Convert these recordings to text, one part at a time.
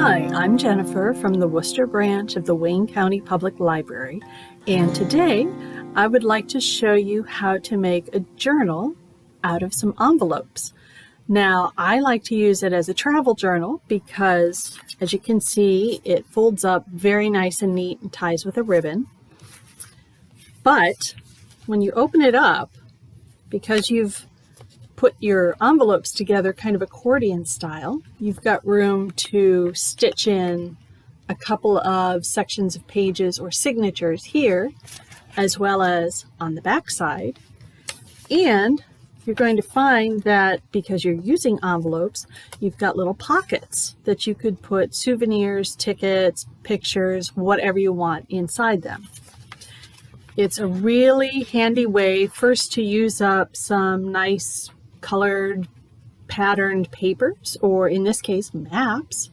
Hi, I'm Jennifer from the Worcester branch of the Wayne County Public Library, and today I would like to show you how to make a journal out of some envelopes. Now, I like to use it as a travel journal because, as you can see, it folds up very nice and neat and ties with a ribbon. But when you open it up, because you've put your envelopes together kind of accordion style, you've got room to stitch in a couple of sections of pages or signatures here, as well as on the back side. And you're going to find that because you're using envelopes, you've got little pockets that you could put souvenirs, tickets, pictures, whatever you want inside them. It's a really handy way first to use up some nice colored patterned papers, or in this case maps,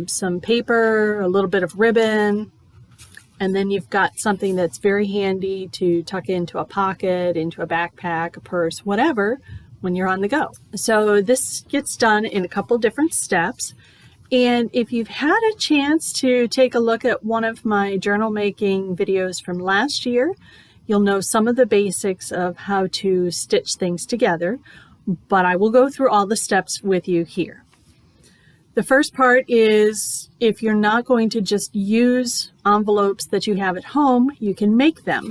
some paper, a little bit of ribbon, and then you've got something that's very handy to tuck into a pocket, into a backpack, a purse, whatever, when you're on the go. So this gets done in a couple different steps. And if you've had a chance to take a look at one of my journal making videos from last year, you'll know some of the basics of how to stitch things together, but I will go through all the steps with you here. The first part is, if you're not going to just use envelopes that you have at home, you can make them.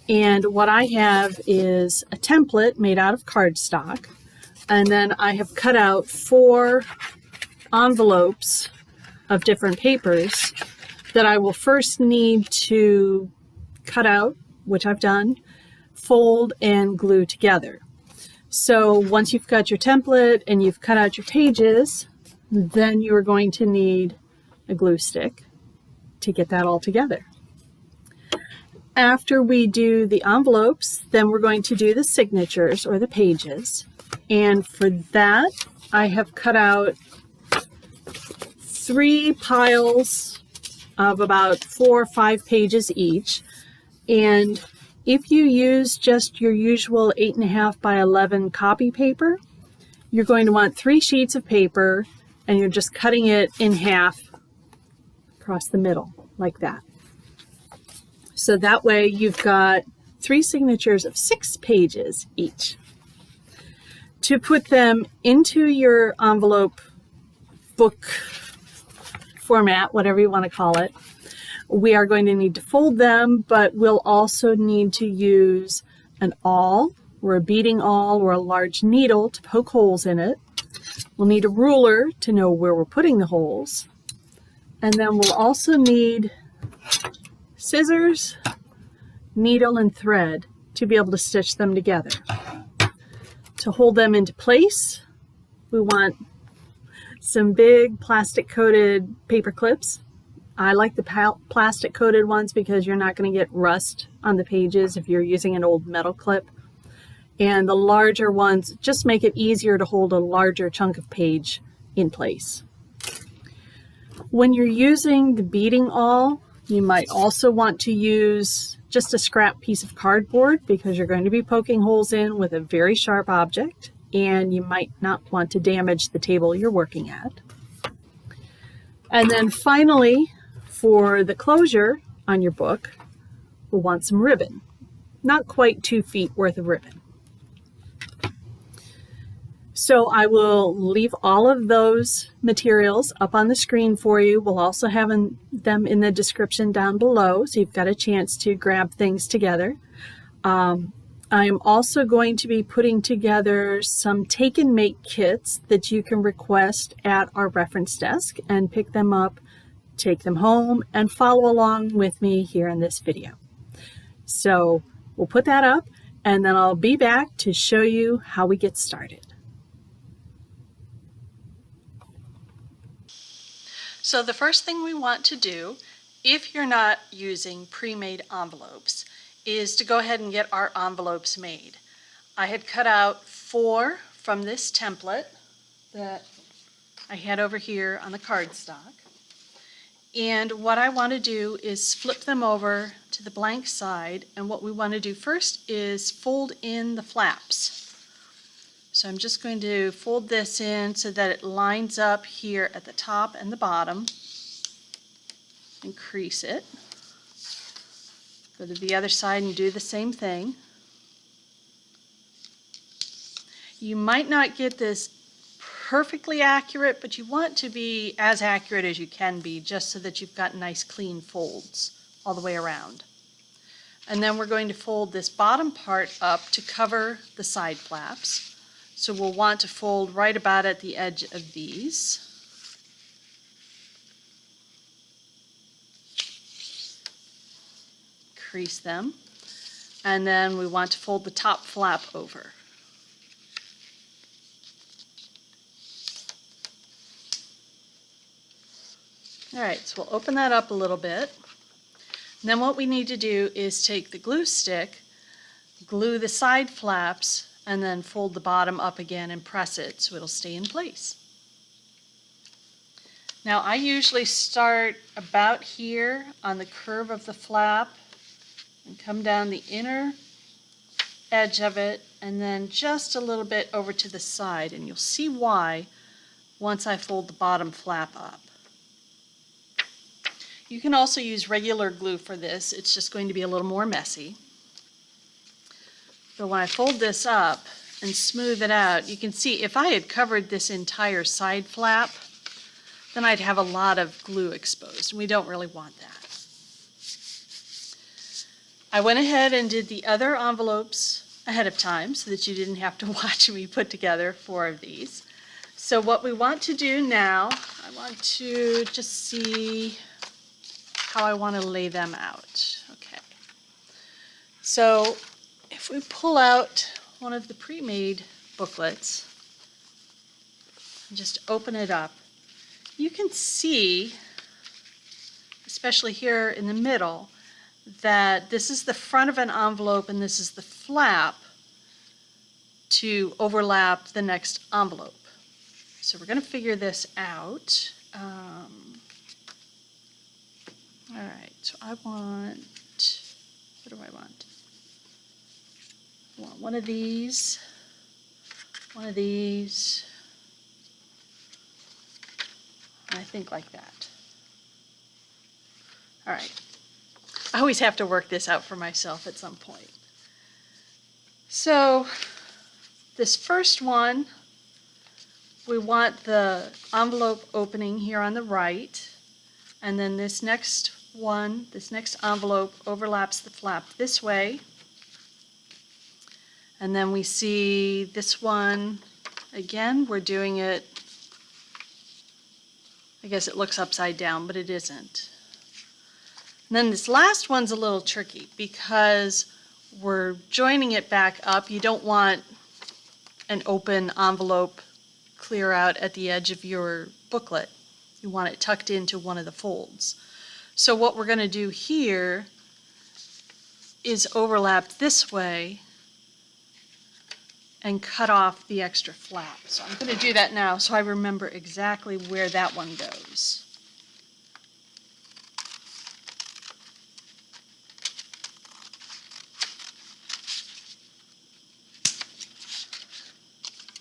And what I have is a template made out of cardstock, and then I have cut out 4 envelopes of different papers that I will first need to cut out, which I've done, fold and glue together. So once you've got your template and you've cut out your pages, then you are going to need a glue stick to get that all together. After we do the envelopes, then we're going to do the signatures or the pages. And for that, I have cut out 3 piles of about 4 or 5 pages each. And if you use just your usual 8.5 by 11 copy paper, you're going to want 3 sheets of paper, and you're just cutting it in half across the middle like that. So that way you've got 3 signatures of 6 pages each. To put them into your envelope book format, whatever you want to call it, we are going to need to fold them, but we'll also need to use an awl or a beading awl or a large needle to poke holes in it. We'll need a ruler to know where we're putting the holes. And then we'll also need scissors, needle, and thread to be able to stitch them together. To hold them into place, we want some big plastic coated paper clips. I like the plastic coated ones because you're not going to get rust on the pages if you're using an old metal clip. And the larger ones just make it easier to hold a larger chunk of page in place. When you're using the beading awl, you might also want to use just a scrap piece of cardboard because you're going to be poking holes in with a very sharp object, and you might not want to damage the table you're working at. And then finally, for the closure on your book, we'll want some ribbon. Not quite 2 feet worth of ribbon. So I will leave all of those materials up on the screen for you. We'll also have them in the description down below, so you've got a chance to grab things together. I'm also going to be putting together some take and make kits that you can request at our reference desk and pick them up, take them home, and follow along with me here in this video. So we'll put that up, and then I'll be back to show you how we get started. So the first thing we want to do, if you're not using pre-made envelopes, is to go ahead and get our envelopes made. I had cut out 4 from this template that I had over here on the cardstock. And what I want to do is flip them over to the blank side, and what we want to do first is fold in the flaps. So I'm just going to fold this in so that it lines up here at the top and the bottom. And crease it. Go to the other side and do the same thing. You might not get this perfectly accurate, but you want to be as accurate as you can be, just so that you've got nice clean folds all the way around. And then we're going to fold this bottom part up to cover the side flaps. So we'll want to fold right about at the edge of these. Crease them. And then we want to fold the top flap over. All right, so we'll open that up a little bit. And then what we need to do is take the glue stick, glue the side flaps, and then fold the bottom up again and press it so it'll stay in place. Now I usually start about here on the curve of the flap and come down the inner edge of it and then just a little bit over to the side, and you'll see why once I fold the bottom flap up. You can also use regular glue for this. It's just going to be a little more messy. But when I fold this up and smooth it out, you can see if I had covered this entire side flap, then I'd have a lot of glue exposed, and we don't really want that. I went ahead and did the other envelopes ahead of time so that you didn't have to watch me put together 4 of these. So what we want to do now, I want to just see how I want to lay them out. Okay. So if we pull out one of the pre-made booklets and just open it up, you can see, especially here in the middle, that this is the front of an envelope and this is the flap to overlap the next envelope. So we're going to figure this out. All right, so I want, what do I want? I want one of these, and I think like that. All right, I always have to work this out for myself at some point. So this first one, we want the envelope opening here on the right, and then this next one, this next envelope overlaps the flap this way, and then we see this one, again, we're doing it, I guess it looks upside down, but it isn't. And then this last one's a little tricky because we're joining it back up. You don't want an open envelope clear out at the edge of your booklet. You want it tucked into one of the folds. So what we're going to do here is overlap this way and cut off the extra flap. So I'm going to do that now so I remember exactly where that one goes.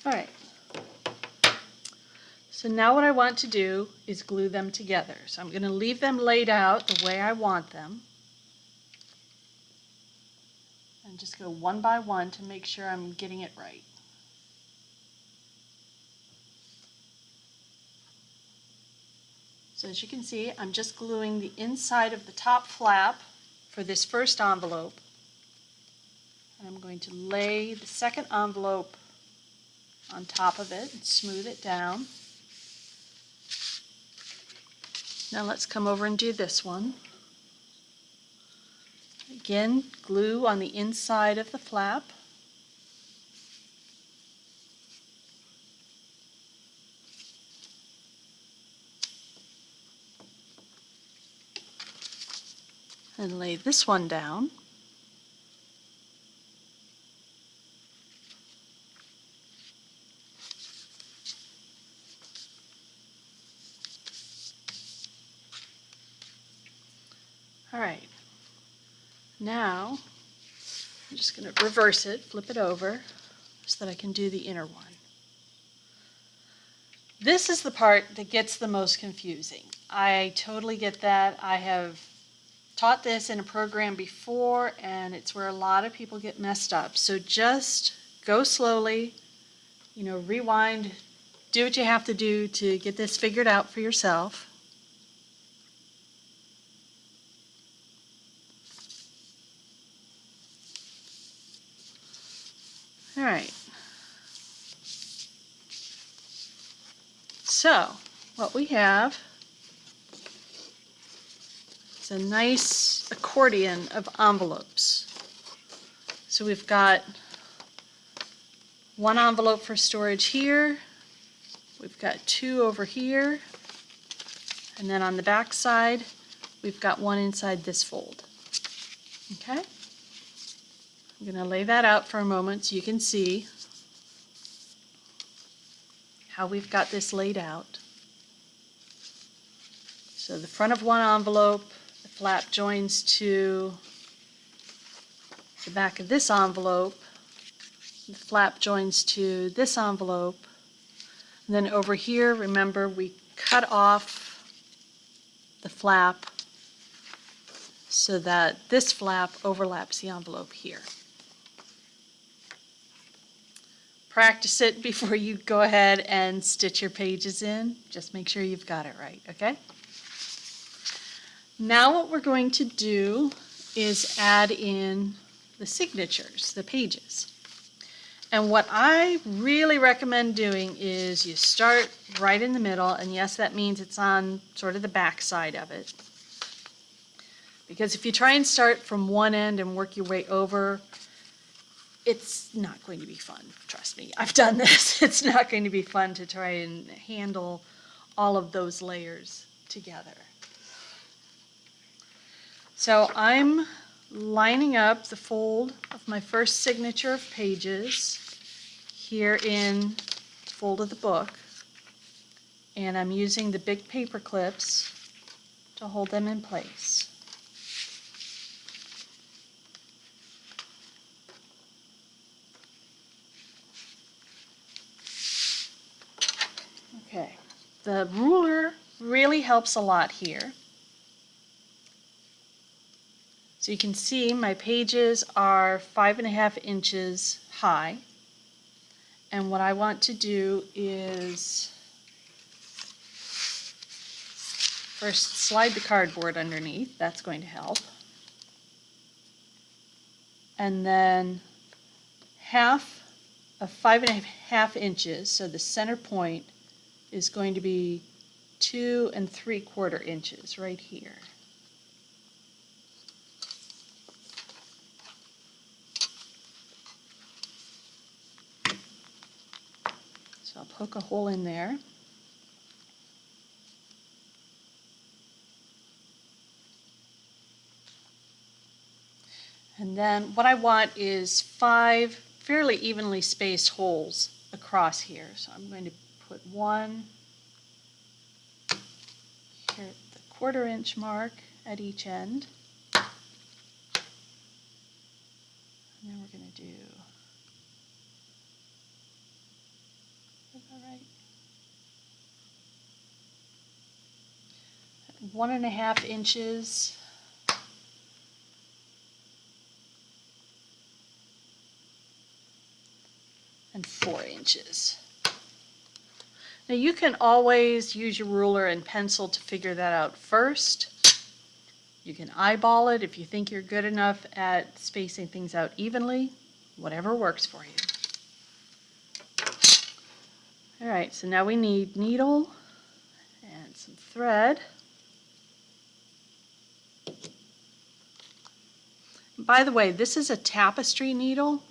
All right. So now what I want to do is glue them together. So I'm going to leave them laid out the way I want them. And just go one by one to make sure I'm getting it right. So as you can see, I'm just gluing the inside of the top flap for this first envelope. And I'm going to lay the second envelope on top of it and smooth it down. Now let's come over and do this one. Again, glue on the inside of the flap. And lay this one down. All right, now I'm just going to reverse it, flip it over, so that I can do the inner one. This is the part that gets the most confusing. I totally get that. I have taught this in a program before, and it's where a lot of people get messed up. So just go slowly, rewind, do what you have to do to get this figured out for yourself. All right. So what we have is a nice accordion of envelopes. So we've got one envelope for storage here, we've got two over here, and then on the back side we've got one inside this fold. Okay? I'm going to lay that out for a moment so you can see how we've got this laid out. So the front of one envelope, the flap joins to the back of this envelope, the flap joins to this envelope, and then over here, remember, we cut off the flap so that this flap overlaps the envelope here. Practice it before you go ahead and stitch your pages in. Just make sure you've got it right, okay? Now what we're going to do is add in the signatures, the pages. And what I really recommend doing is you start right in the middle, and yes, that means it's on sort of the back side of it. Because if you try and start from one end and work your way over, it's not going to be fun. Trust me, I've done this. It's not going to be fun to try and handle all of those layers together. So I'm lining up the fold of my first signature of pages here in the fold of the book, and I'm using the big paper clips to hold them in place. Okay, the ruler really helps a lot here. So you can see my pages are 5.5 inches high, and what I want to do is first slide the cardboard underneath. That's going to help. And then half of 5.5 inches, so the center point is going to be 2 3/4 inches right here. So I'll poke a hole in there. And then what I want is 5 fairly evenly spaced holes across here. So I'm going to put one here at the 1/4 inch mark at each end. And then we're going to do, is that right? 1.5 inches. And 4 inches. Now you can always use your ruler and pencil to figure that out first. You can eyeball it if you think you're good enough at spacing things out evenly, whatever works for you. All right, so now we need needle and some thread. And by the way, this is a tapestry needle.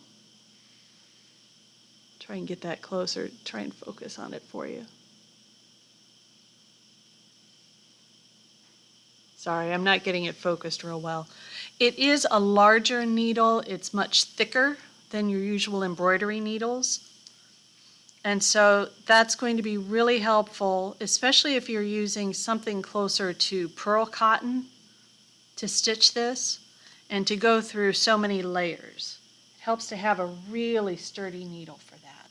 Try and get that closer, try and focus on it for you. Sorry, I'm not getting it focused real well. It is a larger needle. It's much thicker than your usual embroidery needles. And so that's going to be really helpful, especially if you're using something closer to pearl cotton to stitch this and to go through so many layers. It helps to have a really sturdy needle for that.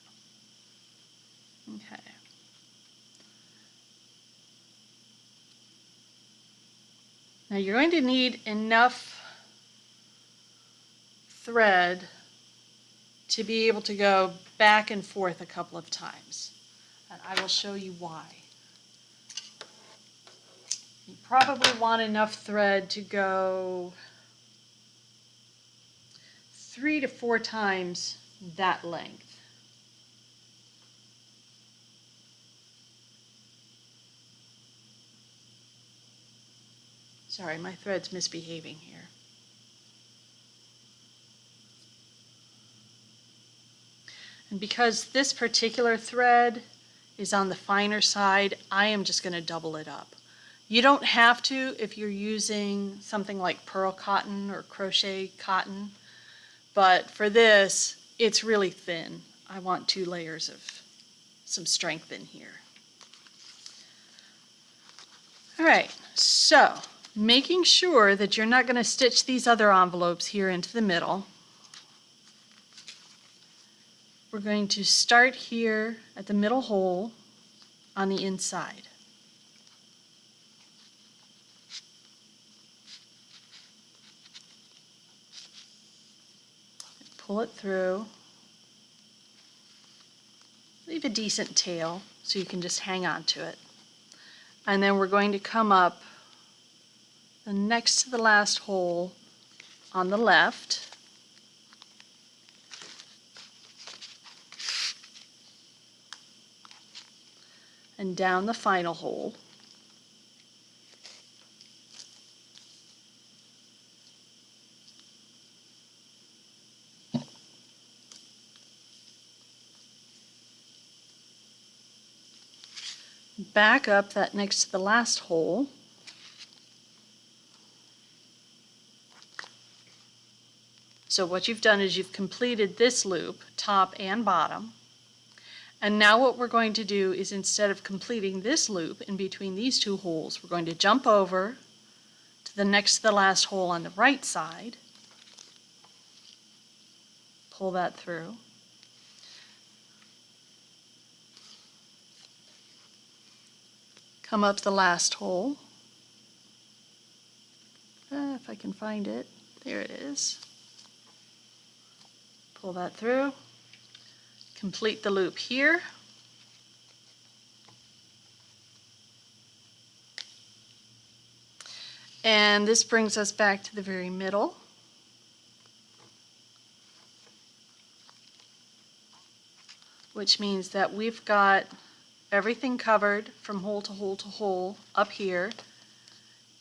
Okay. Now you're going to need enough thread to be able to go back and forth a couple of times. And I will show you why. You probably want enough thread to go 3 to 4 times that length. Sorry, my thread's misbehaving here. And because this particular thread is on the finer side, I am just going to double it up. You don't have to if you're using something like pearl cotton or crochet cotton, but for this, it's really thin. I want 2 layers of some strength in here. All right, so making sure that you're not going to stitch these other envelopes here into the middle, we're going to start here at the middle hole on the inside. Pull it through. Leave a decent tail so you can just hang on to it. And then we're going to come up the next to the last hole on the left. And down the final hole. Back up that next to the last hole. So what you've done is you've completed this loop, top and bottom. And now what we're going to do is, instead of completing this loop in between these 2 holes, we're going to jump over to the next to the last hole on the right side. Pull that through. Come up the last hole. If I can find it. There it is. Pull that through. Complete the loop here. And this brings us back to the very middle. Which means that we've got everything covered from hole to hole to hole up here.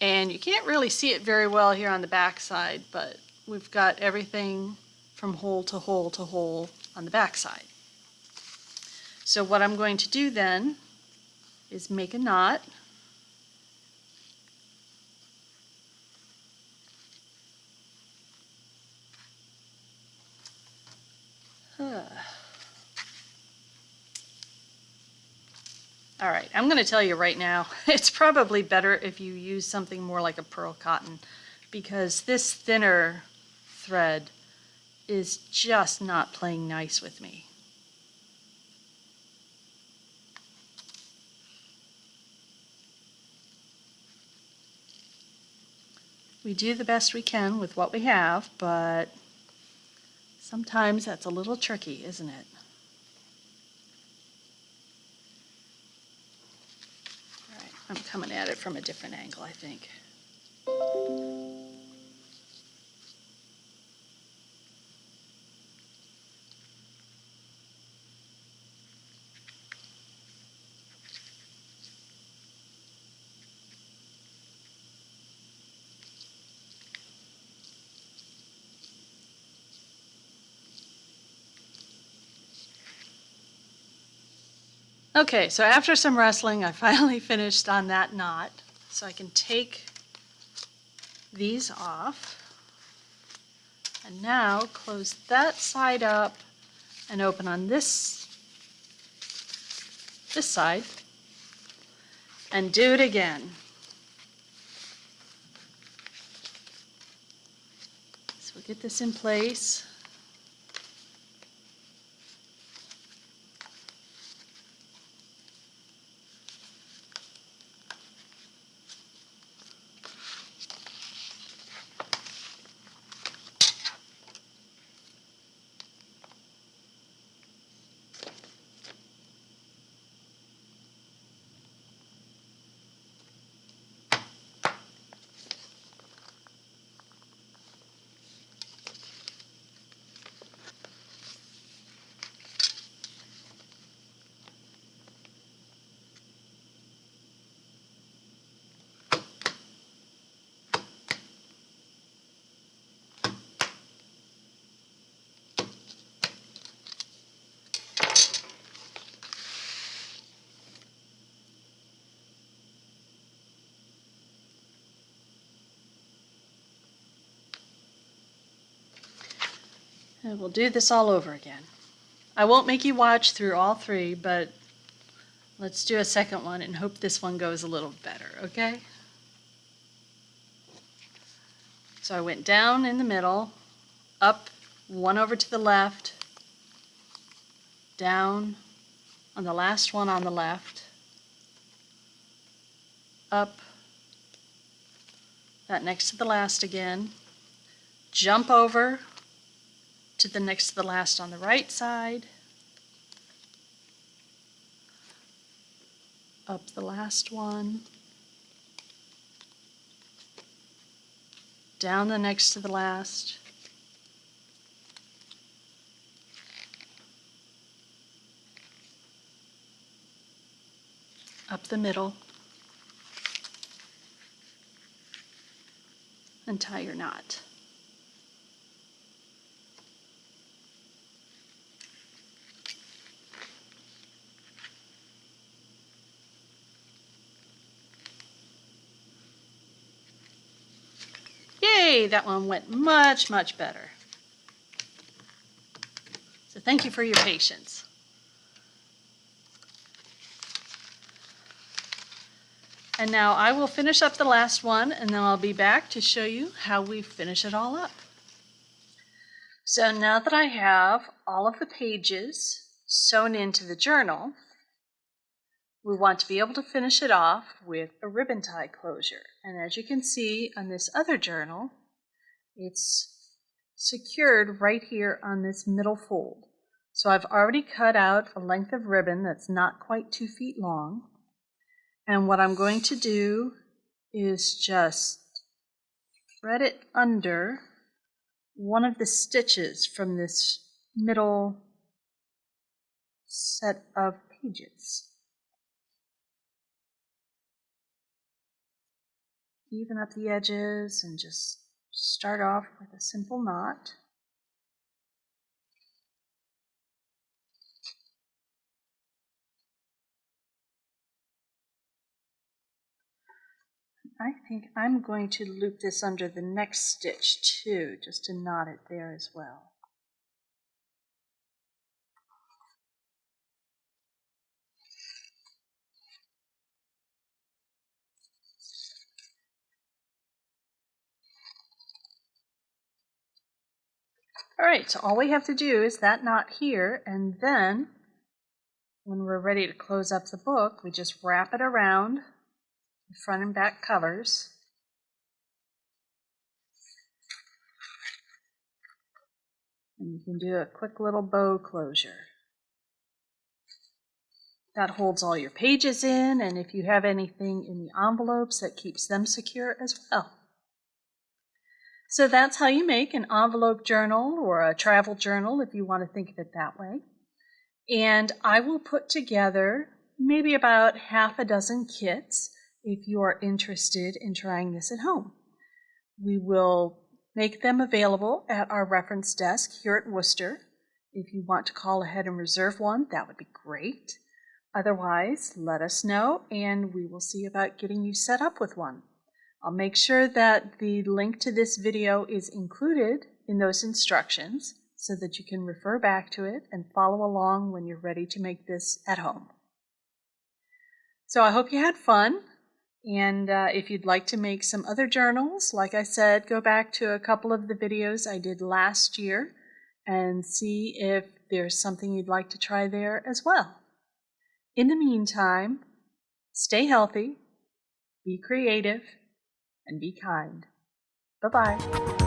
And you can't really see it very well here on the back side, but we've got everything from hole to hole to hole on the back side. So what I'm going to do then is make a knot. All right, I'm going to tell you right now, it's probably better if you use something more like a pearl cotton, because this thinner thread is just not playing nice with me. We do the best we can with what we have, but sometimes that's a little tricky, isn't it? All right, I'm coming at it from a different angle, I think. Okay, so after some wrestling, I finally finished on that knot. So I can take these off. And now close that side up and open on this side. And do it again. So we'll get this in place. And we'll do this all over again. I won't make you watch through all three, but let's do a second one and hope this one goes a little better, okay? So I went down in the middle, up, one over to the left, down on the last one on the left, up, that next to the last again, jump over to the next to the last on the right side, up the last one, down the next to the last, up the middle, and tie your knot. Yay, that one went much, much better. So thank you for your patience. And now I will finish up the last one, and then I'll be back to show you how we finish it all up. So now that I have all of the pages sewn into the journal, we want to be able to finish it off with a ribbon tie closure. And as you can see on this other journal, it's secured right here on this middle fold. So I've already cut out a length of ribbon that's not quite 2 feet long. And what I'm going to do is just thread it under one of the stitches from this middle set of pages. Even up the edges and just start off with a simple knot. I think I'm going to loop this under the next stitch too, just to knot it there as well. All right, so all we have to do is that knot here, and then when we're ready to close up the book, we just wrap it around the front and back covers. And you can do a quick little bow closure. That holds all your pages in, and if you have anything in the envelopes, that keeps them secure as well. So that's how you make an envelope journal or a travel journal, if you want to think of it that way. And I will put together maybe about half a dozen kits if you are interested in trying this at home. We will make them available at our reference desk here at Worcester. If you want to call ahead and reserve one, that would be great. Otherwise, let us know and we will see about getting you set up with one. I'll make sure that the link to this video is included in those instructions so that you can refer back to it and follow along when you're ready to make this at home. So I hope you had fun, and if you'd like to make some other journals, like I said, go back to a couple of the videos I did last year and see if there's something you'd like to try there as well. In the meantime, stay healthy, be creative, and be kind. Bye-bye.